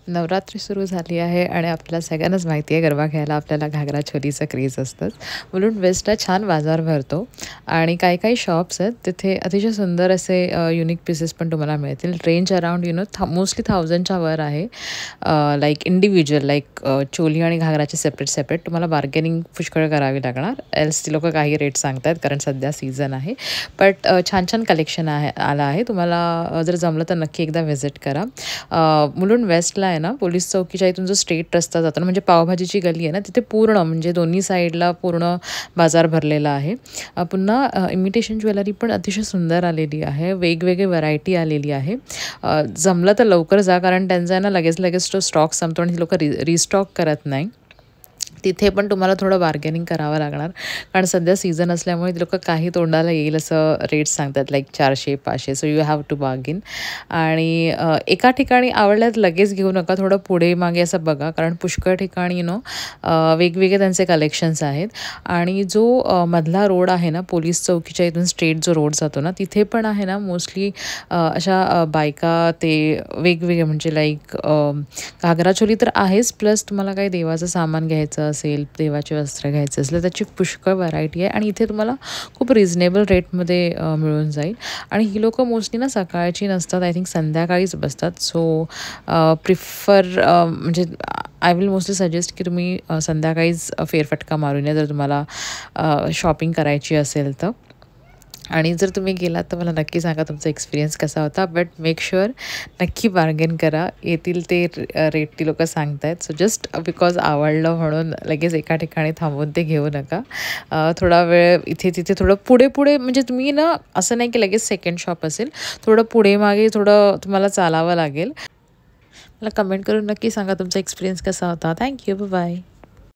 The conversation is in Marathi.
नवरात्री सुरू झाली आहे आणि आपल्याला सगळ्यांनाच माहिती आहे गरबा खेळायला आपल्याला घागरा चोलीचा क्रेज असतंच. म्हणून वेस्टला छान बाजार भरतो आणि काही काही शॉप्स आहेत तिथे अतिशय सुंदर असे युनिक पीसेस पण तुम्हाला मिळतील. रेंज अराउंड मोस्टली 1000च्या वर आहे. लाईक इंडिव्हिज्युअल लाईक चोली आणि घागराचे सेपरेट सेपरेट तुम्हाला बार्गेनिंग पुष्कळ करावी लागणार. एल्स ती लोकं काही रेट सांगतात कारण सध्या सीझन आहे. बट छान छान कलेक्शन आला आहे. तुम्हाला जर जमलं तर नक्की एकदा व्हिजिट करा. मुलुंड वेस्टला आहे ना, पोलीस चौकीच्या इथून जो स्ट्रेट रस्ता जातो ना, म्हणजे पावभाजीची गली आहे ना, तिथे पूर्ण म्हणजे दोन्ही साईडला पूर्ण बाजार भरलेला आहे. पुन्हा इमिटेशन ज्वेलरी पण अतिशय सुंदर आलेली आहे. वेगवेगळी व्हरायटी आलेली आहे. जमलं तर लवकर जा कारण त्यांचा आहे ना लगेच तो स्टॉक संपतो आणि ती लोकं रिस्टॉक करत नाही. तिथे पण तुम्हाला थोडं बार्गेनिंग करावं लागणार कारण सध्या सीझन असल्यामुळे ते लोकं काही तोंडाला येईल असं रेट्स सांगतात like 400-500 so you have to bargain. आणि एका ठिकाणी आवडल्यात लगेच घेऊ नका, थोडं पुढे मागे असं बघा कारण पुष्कळ ठिकाणी वेगवेगळे त्यांचे कलेक्शन्स आहेत. आणि जो मधला रोड आहे ना, पोलीस चौकीच्या इथून स्ट्रेट जो रोड जातो ना, तिथे पण आहे ना मोस्टली अशा बायका ते वेगवेगळे म्हणजे लाईक घागरा चोली तर आहेच, प्लस तुम्हाला काही देवाचं सामान घ्यायचं असेल, देवाचे वस्त्र घ्यायचे असेल, त्याची पुष्कळ व्हरायटी आहे आणि इथे तुम्हाला खूप रिजनेबल रेटमध्ये मिळून जाईल. आणि ही लोकं मोस्टली ना सकाळची नसतात, आय थिंक संध्याकाळीच बसतात. सो प्रिफर म्हणजे आय विल मोस्टली सजेस्ट की तुम्ही संध्याकाळीच फेरफटका मारून या जर तुम्हाला शॉपिंग करायची असेल तर. आणि जर तुम्ही गेलात तर मला नक्की सांगा तुमचा एक्सपिरियन्स कसा होता. बट मेक शुअर नक्की बार्गेन करा. येतील ते रेट ती लोकं सांगत आहेत. सो जस्ट बिकॉज आवडलं म्हणून लगेच एका ठिकाणी थांबून ते घेऊ नका. थोडा वेळ इथे तिथे थोडं पुढे म्हणजे तुम्ही ना असं नाही की लगेच सेकंड शॉप असेल, थोडं पुढे मागे थोडं तुम्हाला चालावं लागेल. मला कमेंट करून नक्की सांगा तुमचा एक्सपिरियन्स कसा होता. थँक्यू. बाय.